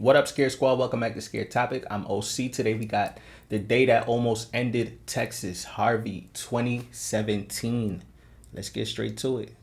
What up, Scare Squad? Welcome back to ScareTopic. I'm OC. Today we got the day that almost ended Texas, Harvey 2017. Let's get straight to it.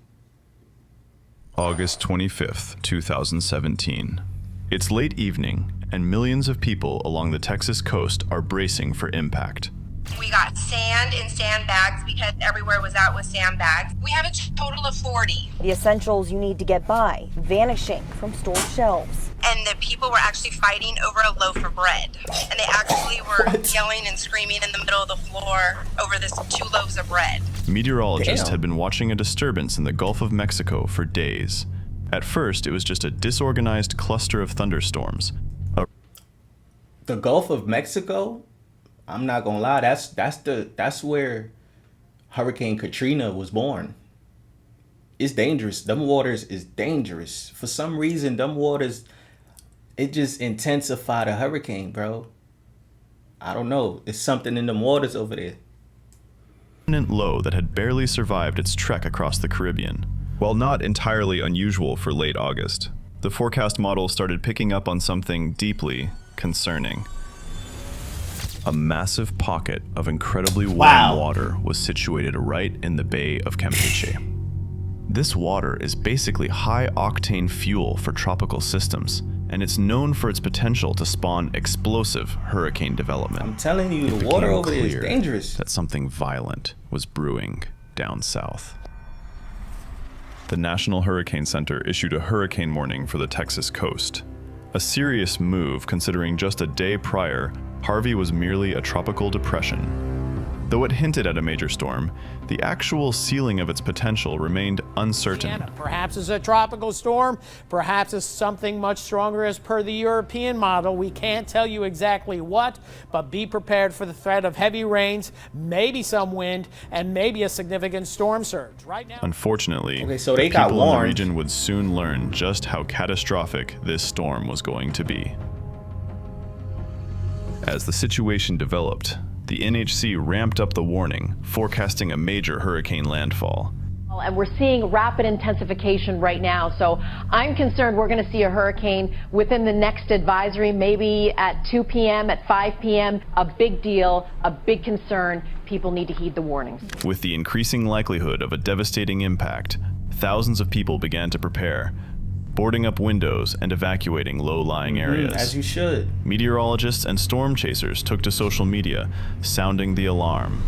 August 25th, 2017. It's late evening, and millions of people along the Texas coast are bracing for impact. We got sand in sandbags because everywhere was out with sandbags. We have a total of 40. The essentials you need to get by, vanishing from store shelves. And the people were actually fighting over a loaf of bread. And they actually were yelling and screaming in the middle of the floor over this 2 loaves of bread. Meteorologists had been watching a disturbance in the Gulf of Mexico for days. At first, it was just a disorganized cluster of thunderstorms. The Gulf of Mexico? I'm not gonna lie, that's where Hurricane Katrina was born. It's dangerous. Them waters is dangerous. For some reason, them waters, it just intensified a hurricane, bro. I don't know. It's something in them waters over there. Low that had barely survived its trek across the Caribbean. While not entirely unusual for late August, the forecast model started picking up on something deeply concerning. A massive pocket of incredibly warm water was situated right in the Bay of Campeche. This water is basically high-octane fuel for tropical systems, and it's known for its potential to spawn explosive hurricane development. I'm telling you, the water over there is dangerous. That something violent was brewing down south. The National Hurricane Center issued a hurricane warning for the Texas coast. A serious move considering just a day prior, Harvey was merely a tropical depression. Though it hinted at a major storm, the actual ceiling of its potential remained uncertain. Perhaps it's a tropical storm, perhaps it's something much stronger as per the European model. We can't tell you exactly what, but be prepared for the threat of heavy rains, maybe some wind, and maybe a significant storm surge. Right now, unfortunately, so they got people in the warned. region would soon learn just how catastrophic this storm was going to be. As the situation developed, the NHC ramped up the warning, forecasting a major hurricane landfall. And we're seeing rapid intensification right now, so I'm concerned we're going to see a hurricane within the next advisory, maybe at 2 p.m., at 5 p.m. A big deal, a big concern. People need to heed the warnings. With the increasing likelihood of a devastating impact, thousands of people began to prepare, boarding up windows and evacuating low-lying areas. As you should. Meteorologists and storm chasers took to social media, sounding the alarm.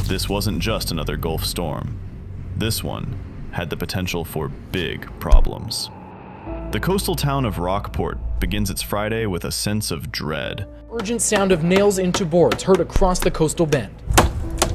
This wasn't just another Gulf storm. This one had the potential for big problems. The coastal town of Rockport begins its Friday with a sense of dread. Urgent sound of nails into boards heard across the coastal bend.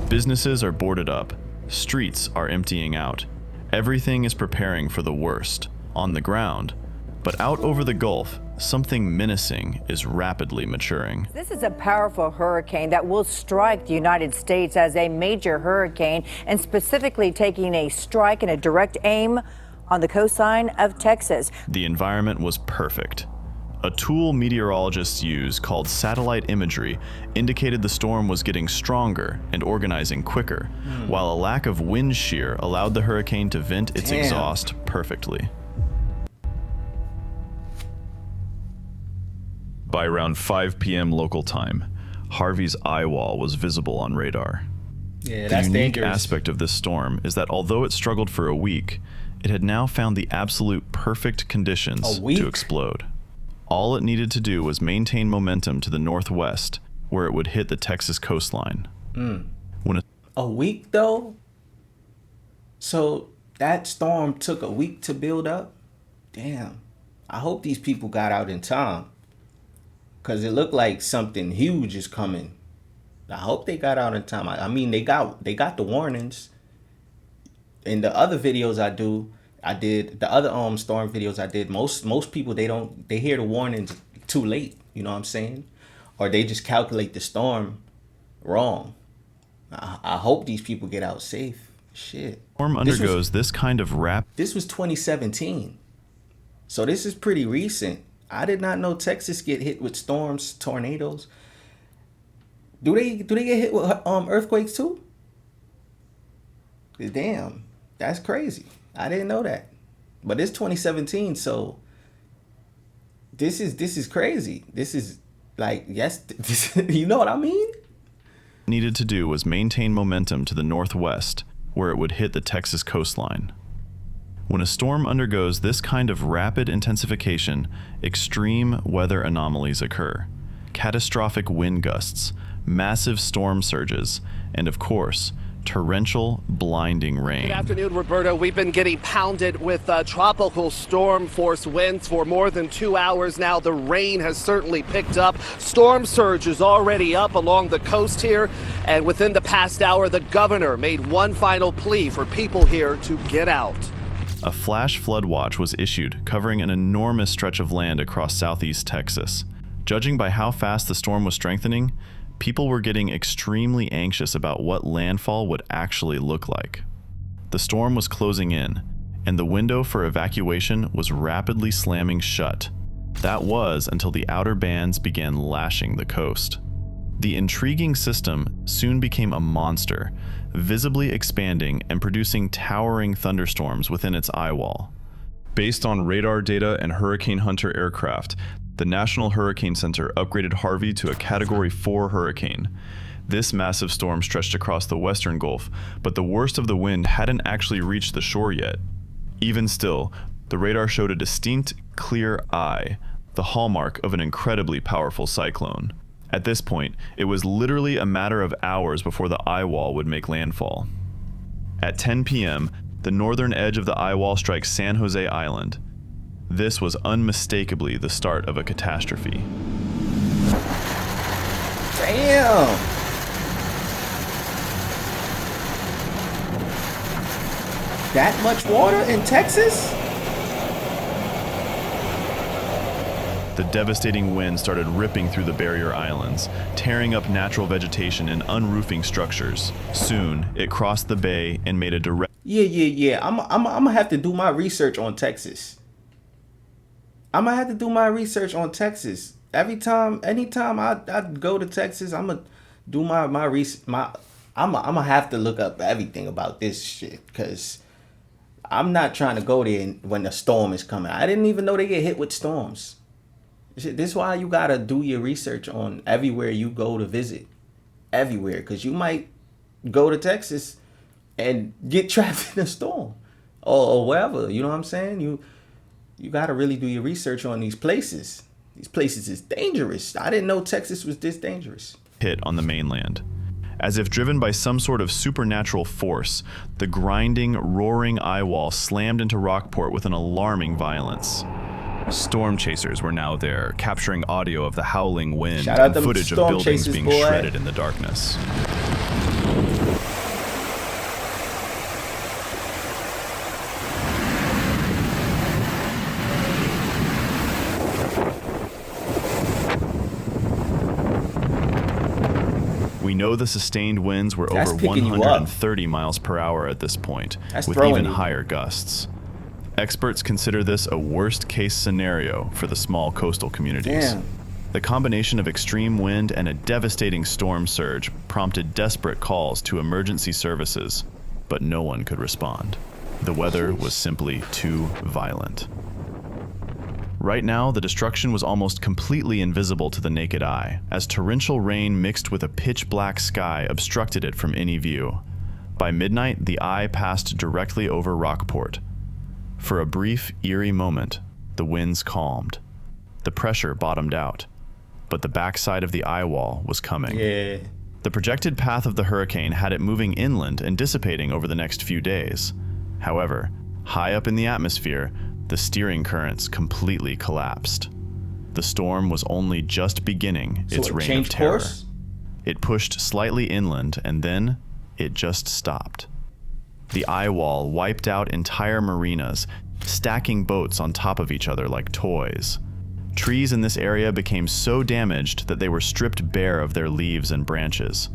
Businesses are boarded up. Streets are emptying out. Everything is preparing for the worst on the ground, but out over the Gulf, something menacing is rapidly maturing. This is a powerful hurricane that will strike the United States as a major hurricane, and specifically taking a strike and a direct aim on the coastline of Texas. The environment was perfect. A tool meteorologists use called satellite imagery indicated the storm was getting stronger and organizing quicker, while a lack of wind shear allowed the hurricane to vent its exhaust perfectly. By around 5 p.m. local time, Harvey's eye wall was visible on radar. Yeah, the unique aspect of this storm is that although it struggled for a week, it had now found the absolute perfect conditions to explode. All it needed to do was maintain momentum to the northwest, where it would hit the Texas coastline. When a week, though? So that storm took a week to build up? Damn. I hope these people got out in time, because it looked like something huge is coming. I hope they got out in time. I mean, they got the warnings. In the other videos I did the other storm videos I did, most people, they hear the warnings too late, you know what I'm saying? Or they just calculate the storm wrong. I hope these people get out safe. Shit. Storm undergoes this kind of This was 2017. So this is pretty recent. I did not know Texas get hit with storms, tornadoes. Do they get hit with earthquakes too? Damn, that's crazy. I didn't know that. But it's 2017, so this is crazy. This is like, yes, you know what I mean? Needed to do was maintain momentum to the northwest, where it would hit the Texas coastline. When a storm undergoes this kind of rapid intensification, extreme weather anomalies occur. Catastrophic wind gusts, massive storm surges, and of course, torrential, blinding rain. Good afternoon, Roberto. We've been getting pounded with tropical storm force winds for more than 2 hours now. The rain has certainly picked up. Storm surge is already up along the coast here. And within the past hour, the governor made one final plea for people here to get out. A flash flood watch was issued, covering an enormous stretch of land across southeast Texas. Judging by how fast the storm was strengthening, people were getting extremely anxious about what landfall would actually look like. The storm was closing in, and the window for evacuation was rapidly slamming shut. That was until the outer bands began lashing the coast. The intriguing system soon became a monster, visibly expanding and producing towering thunderstorms within its eye wall. Based on radar data and Hurricane Hunter aircraft, the National Hurricane Center upgraded Harvey to a Category 4 hurricane. This massive storm stretched across the western Gulf, but the worst of the wind hadn't actually reached the shore yet. Even still, the radar showed a distinct, clear eye, the hallmark of an incredibly powerful cyclone. At this point, it was literally a matter of hours before the eye wall would make landfall. At 10 p.m., the northern edge of the eye wall strikes San Jose Island. This was unmistakably the start of a catastrophe. Damn. That much water in Texas? The devastating wind started ripping through the barrier islands, tearing up natural vegetation and unroofing structures. Soon, it crossed the bay and made a direct... Yeah. I'm gonna have to do my research on Texas. Anytime I go to Texas, I'm gonna do my research. I'm gonna have to look up everything about this shit, because I'm not trying to go there when the storm is coming. I didn't even know they get hit with storms. This is why you gotta do your research on everywhere you go to visit. Everywhere, because you might go to Texas and get trapped in a storm or wherever. You know what I'm saying? You gotta really do your research on these places. These places is dangerous. I didn't know Texas was this dangerous. Hit on the mainland. As if driven by some sort of supernatural force, the grinding, roaring eye wall slammed into Rockport with an alarming violence. Storm chasers were now there, capturing audio of the howling wind and footage of buildings being shredded in the darkness. We know the sustained winds were over 130 miles per hour at this point, with even higher gusts. Experts consider this a worst-case scenario for the small coastal communities. Damn. The combination of extreme wind and a devastating storm surge prompted desperate calls to emergency services, but no one could respond. The weather was simply too violent. Right now, the destruction was almost completely invisible to the naked eye, as torrential rain mixed with a pitch-black sky obstructed it from any view. By midnight, the eye passed directly over Rockport. For a brief, eerie moment, the winds calmed. The pressure bottomed out, but the backside of the eye wall was coming. Yeah. The projected path of the hurricane had it moving inland and dissipating over the next few days. However, high up in the atmosphere, the steering currents completely collapsed. The storm was only just beginning its reign of terror. Course? It pushed slightly inland, and then it just stopped. The eye wall wiped out entire marinas, stacking boats on top of each other like toys. Trees in this area became so damaged that they were stripped bare of their leaves and branches.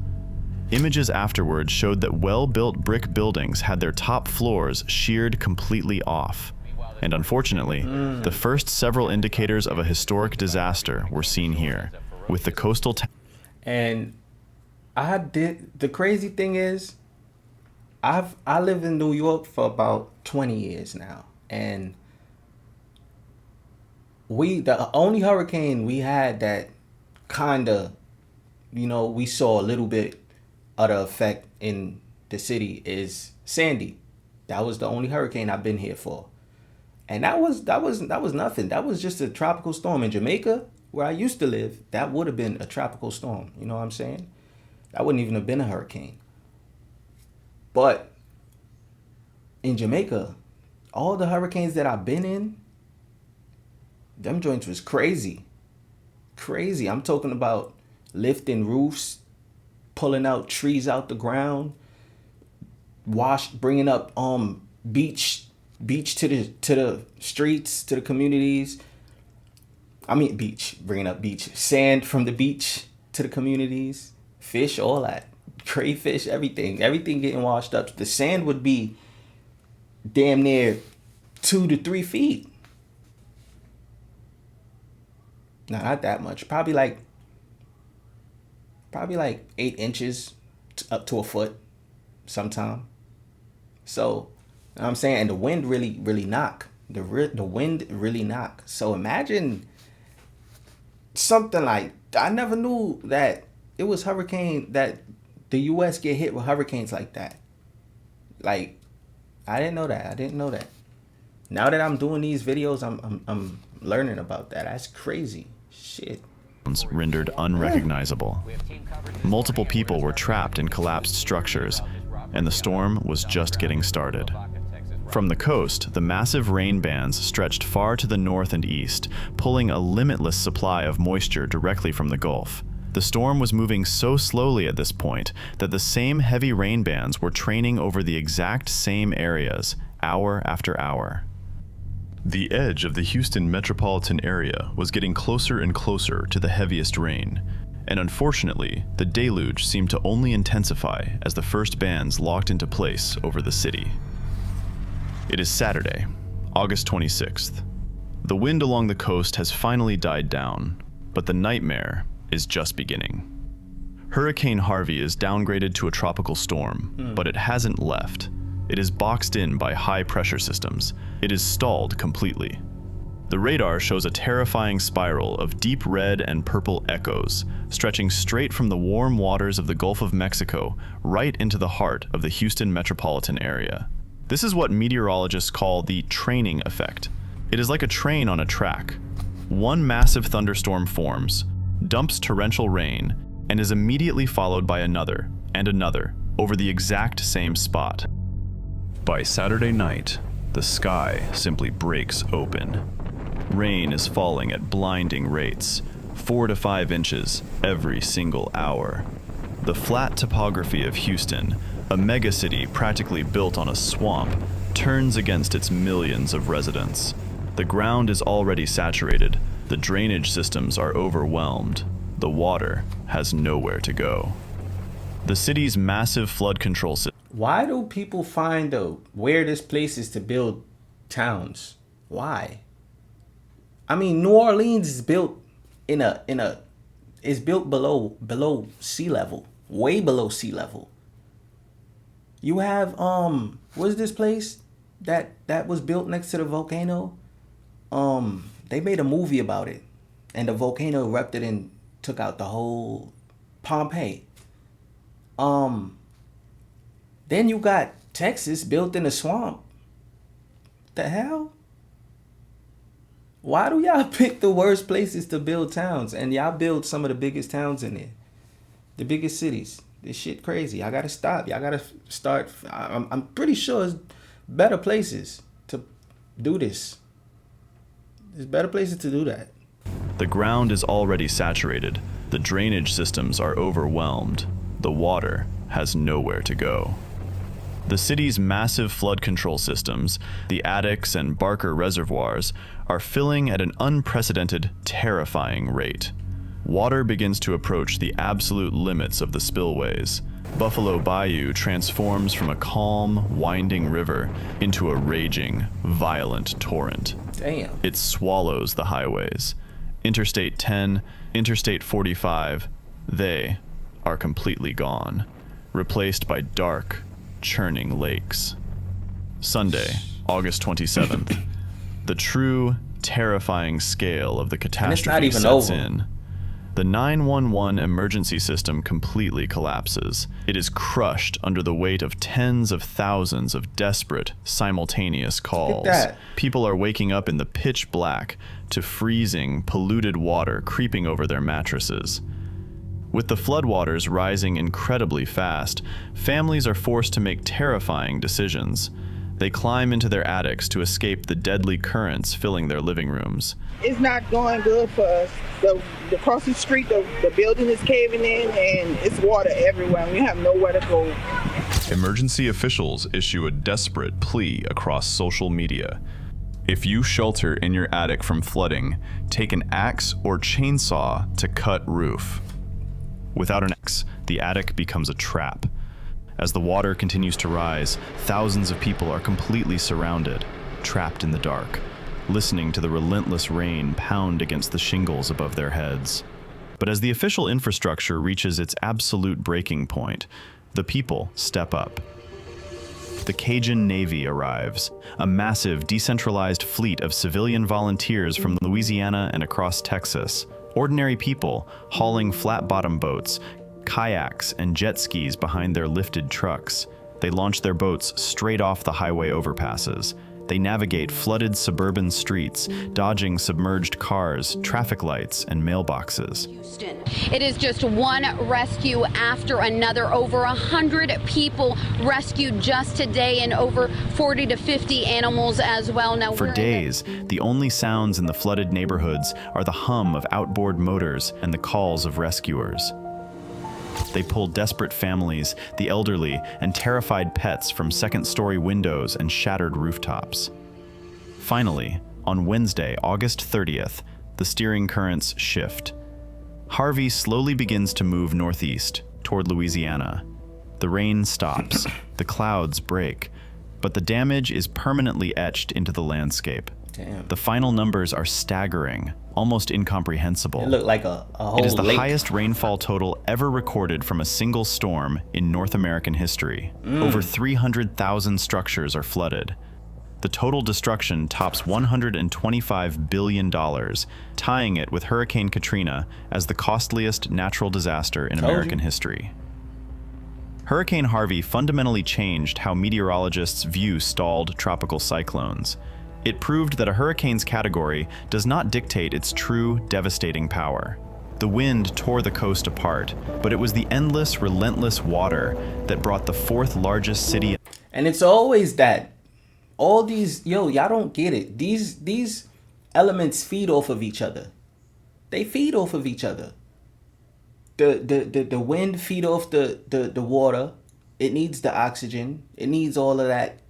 Images afterwards showed that well-built brick buildings had their top floors sheared completely off. And unfortunately, the first several indicators of a historic disaster were seen here, with the coastal And the crazy thing is, I live in New York for about 20 years now, and the only hurricane we had that kind of, we saw a little bit of the effect in the city is Sandy. That was the only hurricane I've been here for. And that was nothing. That was just a tropical storm. In Jamaica, where I used to live, that would have been a tropical storm. You know what I'm saying? That wouldn't even have been a hurricane. But in Jamaica, all the hurricanes that I've been in, them joints was crazy. Crazy. I'm talking about lifting roofs, pulling out trees out the ground, bringing up beach to the streets, to the communities. Bringing up beach, sand from the beach to the communities, fish, all that, crayfish, everything getting washed up. The sand would be damn near 2 to 3 feet. No, not that much. Probably like 8 inches up to a foot sometime. So, you know what I'm saying? And the wind really knock. The wind really knock. So imagine something like, I never knew that it was that the U.S. get hit with hurricanes like that. Like, I didn't know that. Now that I'm doing these videos, I'm learning about that. That's crazy. Shit. Rendered unrecognizable. Multiple people were trapped in collapsed structures, and the storm was just getting started. From the coast, the massive rain bands stretched far to the north and east, pulling a limitless supply of moisture directly from the Gulf. The storm was moving so slowly at this point that the same heavy rain bands were training over the exact same areas, hour after hour. The edge of the Houston metropolitan area was getting closer and closer to the heaviest rain, and unfortunately, the deluge seemed to only intensify as the first bands locked into place over the city. It is Saturday, August 26th. The wind along the coast has finally died down, but the nightmare is just beginning. Hurricane Harvey is downgraded to a tropical storm, but it hasn't left. It is boxed in by high pressure systems. It is stalled completely. The radar shows a terrifying spiral of deep red and purple echoes, stretching straight from the warm waters of the Gulf of Mexico right into the heart of the Houston metropolitan area. This is what meteorologists call the training effect. It is like a train on a track. One massive thunderstorm forms, dumps torrential rain, and is immediately followed by another and another over the exact same spot. By Saturday night, the sky simply breaks open. Rain is falling at blinding rates, 4 to 5 inches every single hour. The flat topography of Houston, a megacity practically built on a swamp, turns against its millions of residents. The ground is already saturated. The drainage systems are overwhelmed. The water has nowhere to go. The city's massive flood control system. Why do people find the weirdest places to build towns? Why? I mean, New Orleans is built it's built below sea level, way below sea level. You have what's this place that was built next to the volcano? They made a movie about it, and the volcano erupted and took out the whole Pompeii. Then you got Texas built in a swamp. The hell? Why do y'all pick the worst places to build towns? And y'all build some of the biggest towns in there. The biggest cities. This shit crazy. I gotta stop. Y'all gotta start. I'm pretty sure there's better places to do this. There's better places to do that. The ground is already saturated. The drainage systems are overwhelmed. The water has nowhere to go. The city's massive flood control systems, the Addicks and Barker reservoirs, are filling at an unprecedented, terrifying rate. Water begins to approach the absolute limits of the spillways. Buffalo Bayou transforms from a calm, winding river into a raging, violent torrent. Damn. It swallows the highways. Interstate 10, Interstate 45, they are completely gone, replaced by dark, churning lakes. Sunday, August 27th. The true, terrifying scale of the And it's catastrophe not even sets over. in. The 911 emergency system completely collapses. It is crushed under the weight of tens of thousands of desperate, simultaneous calls. that. People are waking up in the pitch black to freezing, polluted water creeping over their mattresses. With the floodwaters rising incredibly fast, families are forced to make terrifying decisions. They climb into their attics to escape the deadly currents filling their living rooms. It's not going good for us. Across the street, the building is caving in and it's water everywhere and we have nowhere to go. Emergency officials issue a desperate plea across social media. If you shelter in your attic from flooding, take an axe or chainsaw to cut roof. Without an axe, the attic becomes a trap. As the water continues to rise, thousands of people are completely surrounded, trapped in the dark, listening to the relentless rain pound against the shingles above their heads. But as the official infrastructure reaches its absolute breaking point, the people step up. The Cajun Navy arrives, a massive decentralized fleet of civilian volunteers from Louisiana and across Texas. Ordinary people hauling flat-bottom boats, kayaks, and jet skis behind their lifted trucks. They launch their boats straight off the highway overpasses. They navigate flooded suburban streets, dodging submerged cars, traffic lights, and mailboxes. It is just one rescue after another. Over 100 people rescued just today and over 40 to 50 animals as well. Now, for days, the only sounds in the flooded neighborhoods are the hum of outboard motors and the calls of rescuers. They pull desperate families, the elderly, and terrified pets from second-story windows and shattered rooftops. Finally, on Wednesday, August 30th, the steering currents shift. Harvey slowly begins to move northeast, toward Louisiana. The rain stops, the clouds break, but the damage is permanently etched into the landscape. Damn. The final numbers are staggering, almost incomprehensible. It looked like a whole It is the lake. highest rainfall total ever recorded from a single storm in North American history. Over 300,000 structures are flooded. The total destruction tops $125 billion, tying it with Hurricane Katrina as the costliest natural disaster in American history. Hurricane Harvey fundamentally changed how meteorologists view stalled tropical cyclones. It proved that a hurricane's category does not dictate its true devastating power. The wind tore the coast apart, but it was the endless, relentless water that brought the fourth largest city. And it's always that. All these, y'all don't get it. These elements feed off of each other. They feed off of each other. The wind feed off the water. It needs the oxygen. It needs all of that.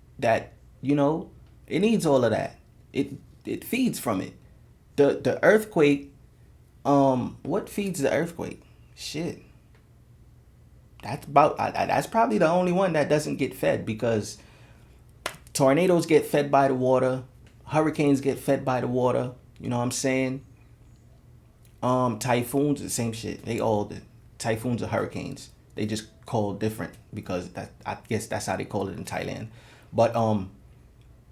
It needs all of that. It feeds from it. The earthquake. What feeds the earthquake? Shit. That's probably the only one that doesn't get fed, because tornadoes get fed by the water. Hurricanes get fed by the water. You know what I'm saying? Typhoons, the same shit. Typhoons are hurricanes. They just call different because I guess that's how they call it in Thailand. But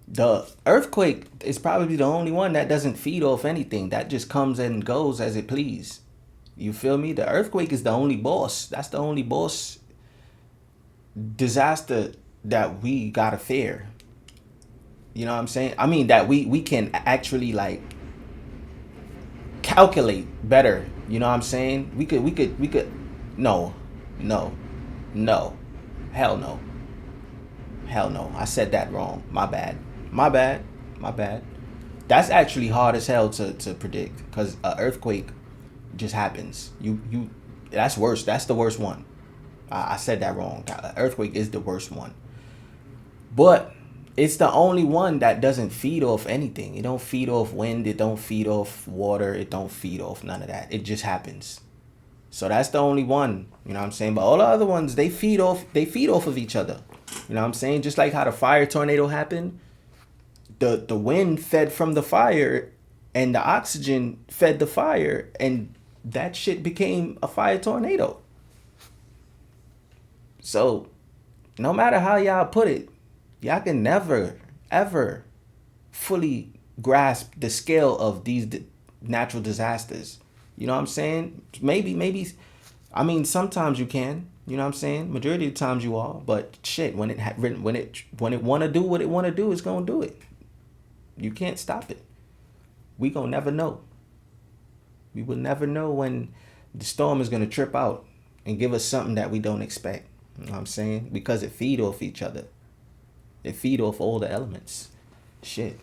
the earthquake is probably the only one that doesn't feed off anything. That just comes and goes as it please. You feel me? The earthquake is the only boss. That's the only boss disaster that we gotta fear. You know what I'm saying? I mean, that we can actually like calculate better. You know what I'm saying? We could. No. Hell no. I said that wrong. My bad. That's actually hard as hell to predict, because an earthquake just happens. That's worse. That's the worst one. I said that wrong. An earthquake is the worst one. But it's the only one that doesn't feed off anything. It don't feed off wind. It don't feed off water. It don't feed off none of that. It just happens. So that's the only one. You know what I'm saying? But all the other ones, they feed off of each other. You know what I'm saying? Just like how the fire tornado happened. The wind fed from the fire and the oxygen fed the fire, and that shit became a fire tornado. So no matter how y'all put it, y'all can never, ever fully grasp the scale of these natural disasters. You know what I'm saying? Maybe, I mean, sometimes you can. You know what I'm saying? Majority of the times you are, but shit, when it want to do what it want to do, it's gonna do it. You can't stop it. We gonna never know. We will never know when the storm is gonna trip out and give us something that we don't expect. You know what I'm saying? Because it feed off each other. It feed off all the elements. Shit.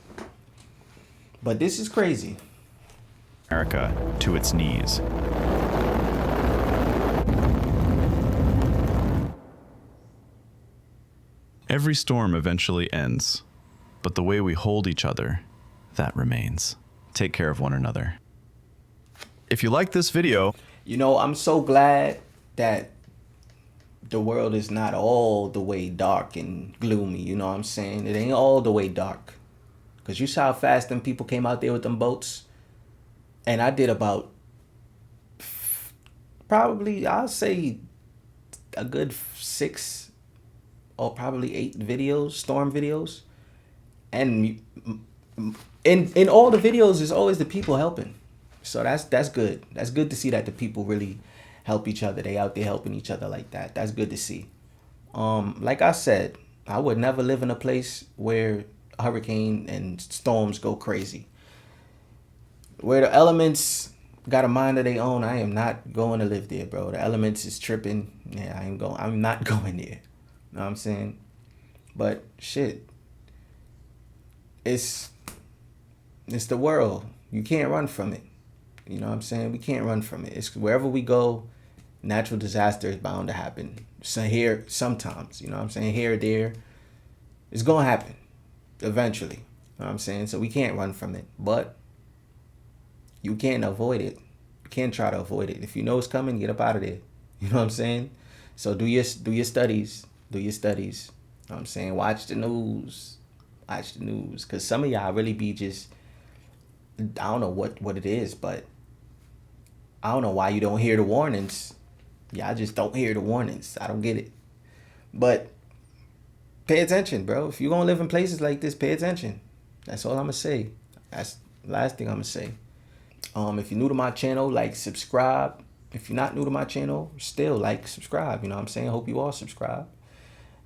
But this is crazy. America to its knees. Every storm eventually ends, but the way we hold each other, that remains. Take care of one another. If you like this video, you know, I'm so glad that the world is not all the way dark and gloomy. You know what I'm saying? It ain't all the way dark. Because you saw how fast them people came out there with them boats. And I did about, probably, I'll say a good 6 or probably 8 videos, storm videos. And in all the videos, there's always the people helping. So that's good. That's good to see that the people really help each other. They out there helping each other like that. That's good to see. Like I said, I would never live in a place where a hurricane and storms go crazy. Where the elements got a mind of their own, I am not going to live there, bro. The elements is tripping. Yeah, I'm not going there. You know what I'm saying? But shit. It's the world. You can't run from it. You know what I'm saying? We can't run from it. It's wherever we go, natural disaster is bound to happen. So here, sometimes, you know what I'm saying? Here or there, it's going to happen eventually. You know what I'm saying? So we can't run from it. But you can't avoid it. You can't try to avoid it. If you know it's coming, get up out of there. You know what I'm saying? So do your studies. Do your studies. You know what I'm saying? Watch the news. Watch the news. Because some of y'all really be just, I don't know what it is, but I don't know why you don't hear the warnings. Y'all just don't hear the warnings. I don't get it. But pay attention, bro. If you're going to live in places like this, pay attention. That's all I'm going to say. That's the last thing I'm going to say. If you're new to my channel, like, subscribe. If you're not new to my channel, still like, subscribe. You know what I'm saying? Hope you all subscribe.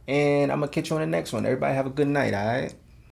And I'm going to catch you on the next one. Everybody have a good night, all right?